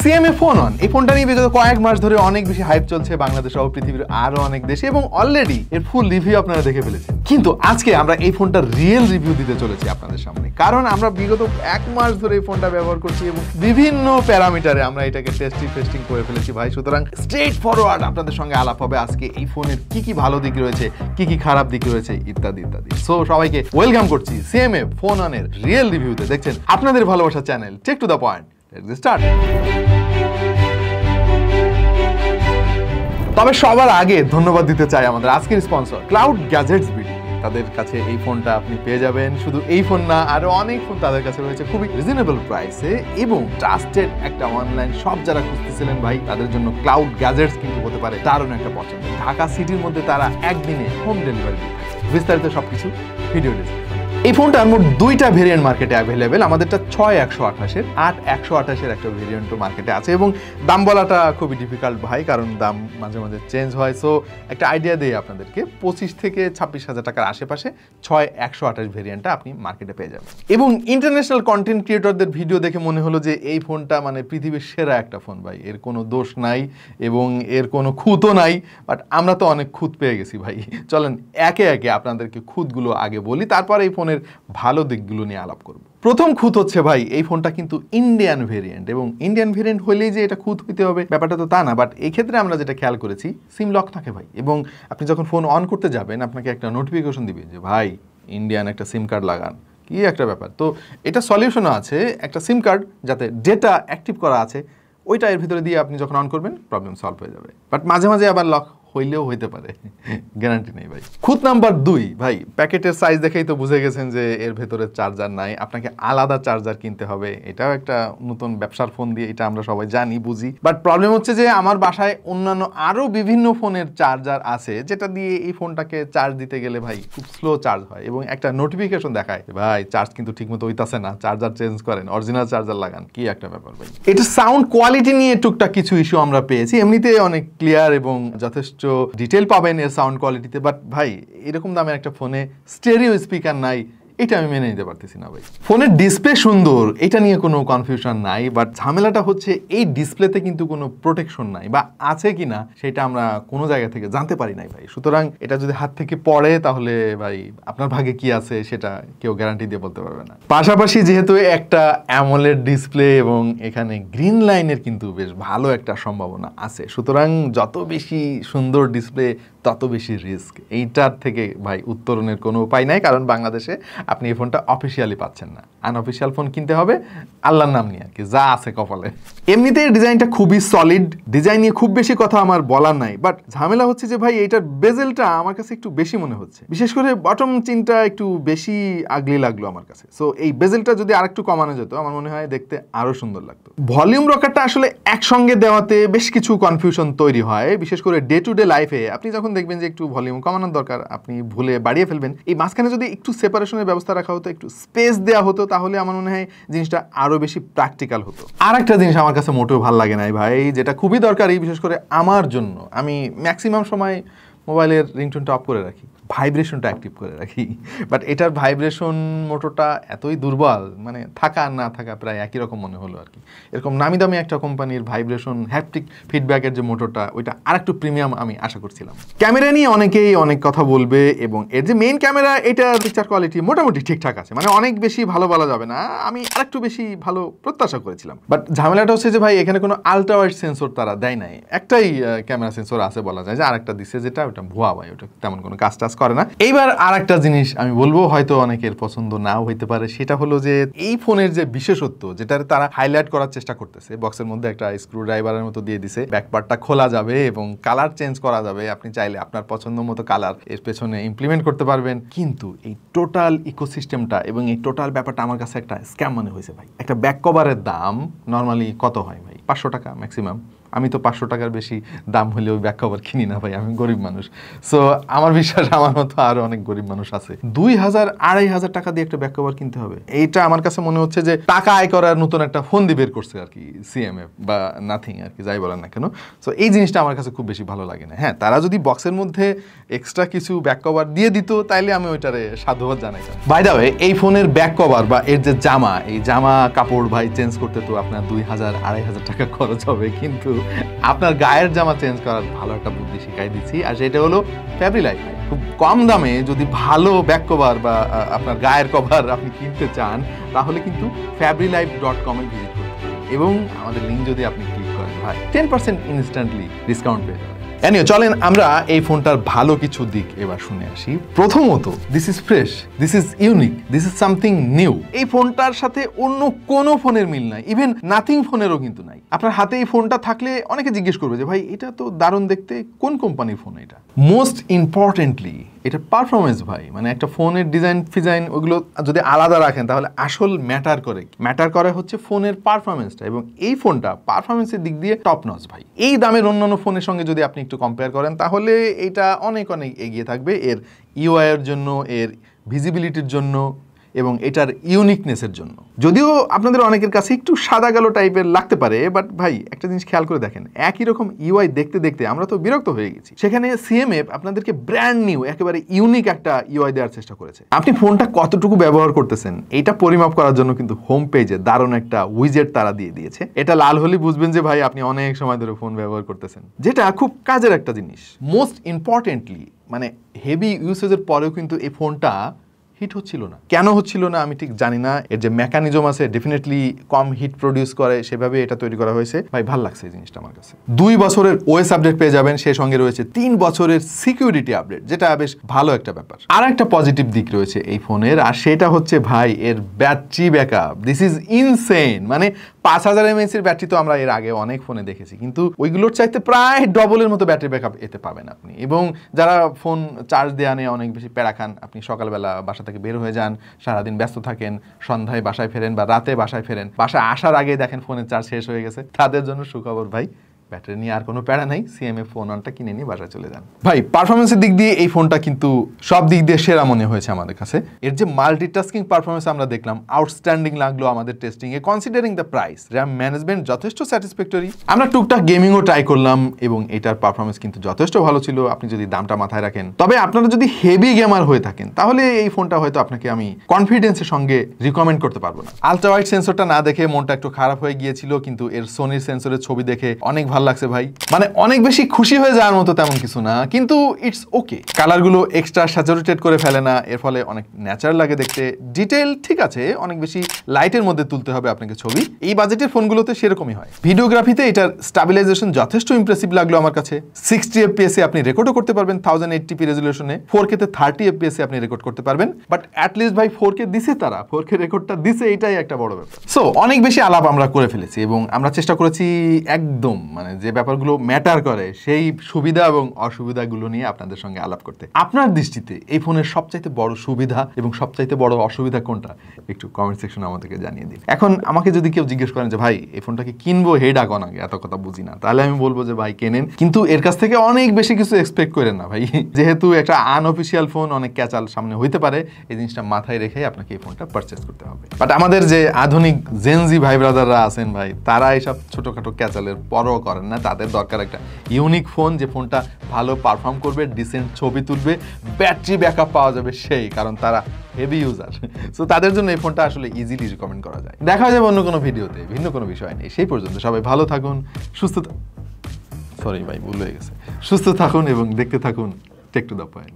CMA phone on এই ফোনটা নিয়ে বিগত কয়েক মাস ধরে অনেক বেশি হাইপ চলছে বাংলাদেশ সহ পৃথিবীর আরো অনেক দেশে এবং অলরেডি এর ফুল রিভিউ আপনারা দেখে ফেলেছেন। কিন্তু আজকে আমরা এই ফোনটার রিয়েল রিভিউ দিতে চলেছি আপনাদের সামনে, কারণ আমরা বিগত এক মাস ধরে এই ফোনটা ব্যবহার করছি এবং বিভিন্ন প্যারামিটারে আমরা এটাকে টেস্টিং করে ফেলেছি ভাই। সুতরাং স্ট্রেট ফরওয়ার্ড আপনাদের সঙ্গে আলাপ হবে আজকে এই ফোনের কি কি ভালো দিক রয়েছে, কি কি খারাপ দিক রয়েছে ইত্যাদি ইত্যাদি। সো সবাইকে ওয়েলকাম করছি সিএমএ ফোন অনের রিয়েল রিভিউতে। দেখছেন আপনাদের ভালোবাসার channel Tech to the Point. Let's start. তবে সবার আগে ধন্যবাদ দিতে চাই আমাদের আজকের স্পন্সর ক্লাউড গ্যাজেটস বিডি। তাদের কাছে এই ফোনটা আপনি পেয়ে যাবেন। শুধু এই ফোন না, আরো অনেক ফোন তাদের কাছে রয়েছে খুবই রিজনেবল প্রাইসে এবং ট্রাস্টেড একটা অনলাইন শপ। যারা খুঁজতেছিলেন ভাই, তাদের জন্য ক্লাউড গ্যাজেটস কিন্তু হতে পারে দারুণ একটা পছন্দ। ঢাকা সিটির মধ্যে তারা একদিনে হোম ডেলিভারি দিয়ে থাকে। বিস্তারিত সবকিছু ভিডিও ডিসক্রিপশন। এই ফোনটার মোট দুইটা ভেরিয়েন্ট মার্কেটে অ্যাভেলেবেল। আমাদেরটা 6128-এর 8128-এর একটা ভেরিয়েন্টও মার্কেটে আছে এবং দাম বলাটা খুবই ডিফিকাল্ট ভাই, কারণ দাম মাঝে মাঝে চেঞ্জ হয়। সো একটা আইডিয়া দিই আপনাদেরকে, 25 থেকে 26,000 টাকার আশেপাশে 6128 ভেরিয়েন্টটা আপনি মার্কেটে পেয়ে যাবেন। এবং ইন্টারন্যাশনাল কন্টেন্ট ক্রিয়েটরদের ভিডিও দেখে মনে হলো যে এই ফোনটা মানে পৃথিবীর সেরা একটা ফোন ভাই, এর কোনো দোষ নাই এবং এর কোনো খুঁতও নাই। বাট আমরা তো অনেক খুঁত পেয়ে গেছি ভাই। চলেন একে একে আপনাদেরকে খুঁতগুলো আগে বলি, তারপর এই ফোনের ভালো দিকগুলো নিয়ে আলাপ করব। প্রথম খুঁত হচ্ছে ভাই, এই ফোনটা কিন্তু ইন্ডিয়ান ভেরিয়েন্ট এবং ইন্ডিয়ান ভেরিয়েন্ট হলেই যে এটা খুঁত হইতে হবে ব্যাপারটা তো তা না। বাট এই ক্ষেত্রে আমরা যেটা খেয়াল করেছি, সিম লক থাকে ভাই, এবং আপনি যখন ফোন অন করতে যাবেন আপনাকে একটা নোটিফিকেশন দিবে যে ভাই ইন্ডিয়ান একটা সিম কার্ড লাগান। কি একটা ব্যাপার। তো এটা সলিউশনও আছে, একটা সিম কার্ড যাতে ডেটা অ্যাক্টিভ করা আছে ওইটা এর ভিতরে দিয়ে আপনি যখন অন করবেন প্রবলেম সলভ হয়ে যাবে। বাট মাঝে মাঝে আবার লক হইলেও হইতে পারে, গ্যারান্টি নেই ভাই। খুঁত নাম্বার 2 ভাই, প্যাকেটের সাইজ দেখেই তো বুঝে গেছেন যে এর ভেতরে চার্জার নাই, আপনাকে আলাদা চার্জার কিনতে হবে। এটাও একটা নতুন ব্যবসার ফোন দিয়ে, এটা আমরা সবাই জানি বুঝি। বাট প্রবলেম হচ্ছে যে আমার বাসায় অন্যান্য আরো বিভিন্ন ফোনের চার্জার আছে যেটা দিয়ে এই ফোনটাকে চার্জ দিতে গেলে ভাই খুব স্লো চার্জ হয় এবং একটা নোটিফিকেশন দেখায় ভাই চার্জ কিন্তু ঠিকমতো হইতাছে না, চার্জার চেঞ্জ করেন, অরিজিনাল চার্জার লাগান। কি একটা ব্যাপার ভাই। এটা সাউন্ড কোয়ালিটি নিয়ে টুকটাক কিছু ইস্যু আমরা পেয়েছি, এমনিতে অনেক ক্লিয়ার এবং যথেষ্ট ডিটেল পাবেন এর সাউন্ড কোয়ালিটিতে। বাট ভাই এরকম দামের একটা ফোনে স্টেরিও স্পিকার নাই, এটা আমি মেনে নিতে পারতেছি না ভাই। ফোনের ডিসপ্লে সুন্দর, এটা নিয়ে কোনো কনফিউশন নাই। বাট ঝামেলাটা হচ্ছে এই ডিসপ্লেতে কিন্তু কোনো প্রোটেকশন নাই, বা আছে কিনা সেটা আমরা কোনো জায়গা থেকে জানতে পারি নাই ভাই। সুতরাং এটা যদি হাত থেকে পড়ে তাহলে ভাই আপনার ভাগে কি আছে সেটা কেউ গ্যারান্টি দিয়ে বলতে পারবে না। পাশাপাশি যেহেতু একটা অ্যামোলেড ডিসপ্লে এবং এখানে গ্রিন লাইনের কিন্তু বেশ ভালো একটা সম্ভাবনা আছে, সুতরাং যত বেশি সুন্দর ডিসপ্লে তত বেশি রিস্ক। এইটার থেকে ভাই উত্তরণের কোনো উপায় নাই, কারণ বাংলাদেশে আপনি এই ফোনটা অফিসিয়ালি পাচ্ছেন না। আনঅফিসিয়াল ফোন কিনতে হবে আল্লাহর নাম নিয়ে, আর কি যা আছে কপালে। এমনিতে ডিজাইনটা খুবই সলিড, ডিজাইন নিয়ে খুব বেশি কথা আমার বলার নাই। বাট ঝামেলা হচ্ছে যে ভাই এইটার বেজেলটা আমার কাছে একটু বেশি মনে হচ্ছে, বিশেষ করে বটম চিনটা একটু বেশি আগলি লাগলো আমার কাছে। সো এই বেজেলটা যদি আরেকটু কমানো যেত আমার মনে হয় দেখতে আরো সুন্দর লাগতো। ভলিউম রকারটা আসলে একসঙ্গে দেওয়াতে বেশ কিছু কনফিউশন তৈরি হয়, বিশেষ করে ডে টু ডে লাইফে আপনি যখন দেখবেন যে একটু ভলিউম কমানোর দরকার, আপনি ভুলে বাড়িয়ে ফেলবেন। এই মাঝখানে যদি একটু সেপারেশনের ব্যবস্থা রাখা হতো, একটু স্পেস দেওয়া হতো, তাহলে আমার মনে হয় জিনিসটা আরো বেশি প্র্যাকটিক্যাল হতো। আর একটা জিনিস আমার কাছে মোটেও ভালো লাগে নাই ভাই, যেটা খুবই দরকারি বিশেষ করে আমার জন্য। আমি ম্যাক্সিমাম সময় মোবাইলের রিংটোনটা অফ করে রাখি, ভাইব্রেশনটা অ্যাক্টিভ করে রাখি। বাট এটার ভাইব্রেশন মোটরটা এতই দুর্বল, মানে থাকা আর না থাকা প্রায় একই রকম মনে হলো আর কি। এরকম নামি দামি একটা কোম্পানির ভাইব্রেশন হ্যাপটিক ফিডব্যাকের যে মোটরটা, ওইটা আরেকটু প্রিমিয়াম আমি আশা করছিলাম। ক্যামেরা নিয়ে অনেকেই অনেক কথা বলবে এবং এর যে মেইন ক্যামেরা, এটার পিকচার কোয়ালিটি মোটামুটি ঠিকঠাক আছে, মানে অনেক বেশি ভালো বলা যাবে না, আমি আরেকটু বেশি ভালো প্রত্যাশা করেছিলাম। বাট ঝামেলাটা হচ্ছে যে ভাই এখানে কোনো আলট্রা ওয়াইড সেন্সর তারা দেয় নাই। একটাই ক্যামেরা সেন্সর আছে বলা যায়, যে আরেকটা দিচ্ছে যেটা ওটা ভুয়া ভাই, ওটা তেমন কোনো কাজ টাজ করে না। এইবার আর একটা জিনিস আমি বলবো, হয়তো অনেকের পছন্দ নাও হইতে পারে, সেটা হলো যে এই ফোনের যে বিশেষত্ব যেটা তারা হাইলাইট করার চেষ্টা করতেছে, বক্সের মধ্যে একটা স্ক্রু ড্রাইভারের মতো দিয়ে দিছে, ব্যাকপার্টটা খোলা যাবে এবং কালার চেঞ্জ করা যাবে। আপনি চাইলে আপনার পছন্দ মতো কালার এর পেছনে ইমপ্লিমেন্ট করতে পারবেন। কিন্তু এই টোটাল ইকোসিস্টেমটা এবং এই টোটাল ব্যাপারটা আমার কাছে একটা স্ক্যাম মনে হয়েছে ভাই। একটা ব্যাক কভারের দাম নর্মালি কত হয় ভাই? 500 টাকা ম্যাক্সিমাম। আমি তো 500 টাকার বেশি দাম হলে ওই ব্যাক কভার কিনি না ভাই, আমি গরিব মানুষ। সো আমার বিশ্বাস আমার মতো আরো অনেক গরিব মানুষ আছে। 2000-2500 টাকা দিয়ে একটা ব্যাক কভার কিনতে হবে, এইটা আমার কাছে মনে হচ্ছে যে টাকা আয় করার নতুন একটা ফোন দিয়ে বের করছে আর কি সিএমএফ বা নাথিং আর কি, যাই বলেন না কেন। সো এই জিনিসটা আমার কাছে খুব বেশি ভালো লাগে না। হ্যাঁ, তারা যদি বক্সের মধ্যে এক্সট্রা কিছু ব্যাক কভার দিয়ে দিত তাইলে আমি ওইটারে সাধুবাদ জানাইতাম। বাই দ্য ওয়ে, এই ফোনের ব্যাক কভার বা এর যে জামা, এই জামা কাপড় ভাই চেঞ্জ করতে তো আপনার 2000-2500 টাকা খরচ হবে, কিন্তু আপনার গায়ের জামা চেঞ্জ করার ভালো একটা বুদ্ধি শিখাই দিচ্ছি, আর সেটা হলো ফ্যাব্রিলাইফ। খুব কম দামে যদি ভালো ব্যাক কভার বা আপনার গায়ের কভার আপনি কিনতে চান তাহলে কিন্তু fabrilife.com-এ ভিজিট করতে পারেন, এবং আমাদের লিঙ্ক যদি আপনি ক্লিক করেন ভাই 10% ইনস্ট্যান্টলি ডিসকাউন্ট পেয়ে যাবেন। এনিও চলেন আমরা এই ফোনটার ভালো কিছু দিক এবার শুনে আসি। প্রথমত, this is fresh, this is unique, this is something new. এই ফোনটার সাথে অন্য কোনো ফোনের মিল নাই, ইভেন নাথিং ফোনেরও কিন্তু নাই। আপনার হাতে এই ফোনটা থাকলে অনেকে জিজ্ঞেস করবে যে ভাই এটা তো দারুণ দেখতে, কোন কোম্পানির ফোন এটা? মোস্ট ইম্পর্টেন্টলি এটা পারফরমেন্স ভাই, মানে একটা ফোনের ডিজাইন ফিজাইন ওগুলো যদি আলাদা রাখেন তাহলে আসল ম্যাটার করে হচ্ছে ফোনের পারফরমেন্সটা, এবং এই ফোনটা পারফরমেন্সের দিক দিয়ে টপ নচ ভাই। এই দামের অন্যান্য ফোনের সঙ্গে যদি আপনি একটু কম্পেয়ার করেন তাহলে এটা অনেক অনেক এগিয়ে থাকবে এর ইউআই এর জন্য, এর ভিজিবিলিটির জন্য, এবং এটার ইউনিকনেসের জন্য। যদিও আপনাদের অনেকের কাছে একটু সাদা কালো টাইপের লাগতে পারে, বাট ভাই একটা জিনিস খেয়াল করে দেখেন, একই রকম ইউআই দেখতে দেখতে আমরা তো বিরক্ত হয়ে গেছি। সেখানে সিএমএফ আপনাদেরকে ব্র্যান্ড নিউ একেবারে ইউনিক একটা ইউআই দেওয়ার চেষ্টা করেছে। আপনি ফোনটা কতটুকু ব্যবহার করতেছেন এটা পরিমাপ করার জন্য কিন্তু হোম পেজে দারুণ একটা উইজেট তারা দিয়ে দিয়েছে। এটা লাল হলে বুঝবেন যে ভাই আপনি অনেক সময় ধরে ফোন ব্যবহার করতেছেন, যেটা খুব কাজের একটা জিনিস। মোস্ট ইম্পর্টেন্টলি মানে হেভি ইউসেজের পরেও কিন্তু এই ফোনটা হিট হচ্ছিল না। কেন হচ্ছিল না আমি ঠিক জানি না, এর যে মেকানিজম আছে ডেফিনেটলি কম হিট প্রডিউস করে, সেভাবে এটা তৈরি করা হয়েছে। ভাই ভাল লাগছে এই জিনিসটা আমার কাছে। 2 বছরের ওএস আপডেট পেয়ে যাবেন, সেই সঙ্গে রয়েছে 3 বছরের সিকিউরিটি আপডেট, যেটা বেশ ভালো একটা ব্যাপার। আর একটা পজিটিভ দিক রয়েছে এই ফোনের, আর সেটা হচ্ছে ভাই এর battery backup. This is insane. মানে 5000 mAh এর ব্যাটারি তো আমরা এর আগে অনেক ফোনে দেখেছি, কিন্তু ওইগুলোর চাইতে প্রায় ডবলের মতো ব্যাটারি ব্যাকআপ এতে পাবেন আপনি। এবং যারা ফোন চার্জ দেওয়া নিয়ে অনেক বেশি প্যারা খান, আপনি সকালবেলা বাসা থেকে বের হয়ে যান, সারাদিন ব্যস্ত থাকেন, সন্ধ্যায় বাসায় ফেরেন বা রাতে বাসায় ফেরেন, বাসায় আসার আগে দেখেন ফোনের চার্জ শেষ হয়ে গেছে, তাদের জন্য সুখবর ভাই, ব্যাটারি নিয়ে আর কোনো প্যারা নাই, সিএমএফ ফোন অনটা কিনে নিয়ে বাসায় চলে যান। ভাই পারফরমেন্সের দিক দিয়ে এই ফোনটা কিন্তু সব দিক দিয়ে সেরা মনে হয়েছে আমাদের কাছে। এর যে মাল্টিটাস্কিং পারফরমেন্স আমরা দেখলাম, আউটস্ট্যান্ডিং লাগলো আমাদের testing A. Considering the price, RAM management যথেষ্ট স্যাটিসফ্যাক্টরি। আমরা টুকটাক গেমিংও ট্রাই করলাম এবং এটার পারফরমেন্স কিন্তু যথেষ্ট ভালো ছিল আপনি যদি দামটা মাথায় রাখেন। তবে আপনারা যদি হেভি গেমার হয়ে থাকেন তাহলে এই ফোনটা হয়তো আপনাকে আমি কনফিডেন্সের সঙ্গে রিকমেন্ড করতে পারবো না। আলট্রা ওয়াইড সেন্সরটা না দেখে মনটা একটু খারাপ হয়ে গিয়েছিল, কিন্তু এর সোনির সেন্সরের ছবি দেখে অনেক ভালো লাগছে ভাই। মানে অনেক বেশি খুশি হয়ে যাওয়ার মতো তেমন কিছু না, কিন্তু ইটস ওকে। কালারগুলো এক্সট্রা স্যাচুরেটেড করে ফেলে না, এর ফলে অনেক ন্যাচারাল লাগে দেখতে। ডিটেইল ঠিক আছে, অনেক বেশি লাইটের মধ্যে তুলতে হবে আপনাকে ছবি, এই বাজেটের ফোনগুলোতে সেরকমই হয়। ভিডিওগ্রাফিতে এটার স্টাবিলাইজেশন যথেষ্ট ইমপ্রেসিভ লাগলো আমার কাছে। 60 fps এ আপনি রেকর্ডও করতে পারবেন 1080p রেজুলেশনে, 4K তে 30 fps এ আপনি রেকর্ড করতে পারবেন। বাট অ্যাটলিস্ট ভাই 4K দিছে তারা, 4K রেকর্ডটা দিছে, এটাই একটা বড় ব্যাপার। সো অনেক বেশি আলাপ আমরা করে ফেলেছি এবং আমরা চেষ্টা করেছি একদম মানে যে ব্যাপারগুলো ম্যাটার করে সেই সুবিধা এবং অসুবিধাগুলো নিয়ে আপনাদের সঙ্গে আলাপ করতে। আপনার দৃষ্টিতে এই ফোনের সবচাইতে বড় সুবিধা এবং সবচাইতে বড় অসুবিধা কোনটা একটু কমেন্ট সেকশনে আমাদেরকে জানিয়ে দিন। এখন আমাকে যদি কেউ জিজ্ঞেস করেন যে ভাই এই ফোনটাকে কিনবো হেড আগন আগে, এত কথা বুঝি না, তাহলে আমি বলবো যে ভাই কেনেন, কিন্তু এর কাছ থেকে অনেক বেশি কিছু এক্সপেক্ট করেন না ভাই, যেহেতু একটা আনঅফিসিয়াল ফোন, অনেক ক্যাচাল সামনে হইতে পারে, এই জিনিসটা মাথায় রেখে আপনাকে এই ফোনটা পারচেস করতে হবে। বাট আমাদের যে আধুনিক জেনজি ভাই ব্রাদাররা আছেন ভাই, তারা এইসব ছোটখাটো ক্যাচালের পরও করেন না। তাদের দরকার একটা ইউনিক ফোন, যে ফোনটা ভালো পারফর্ম করবে, ডিসেন্ট ছবি তুলবে, ব্যাটারি ব্যাকআপ পাওয়া যাবে সেই, কারণ তারা হেভি ইউজার। সো তাদের জন্য এই ফোনটা আসলে ইজিলি রিকমেন্ড করা যায়। দেখা যাবে অন্য কোনো ভিডিওতে, ভিন্ন কোনো বিষয় নেই। সেই পর্যন্ত সবাই ভালো থাকুন, সুস্থ থাকুন এবং দেখতে থাকুন টেক টু দ্য পয়েন্ট।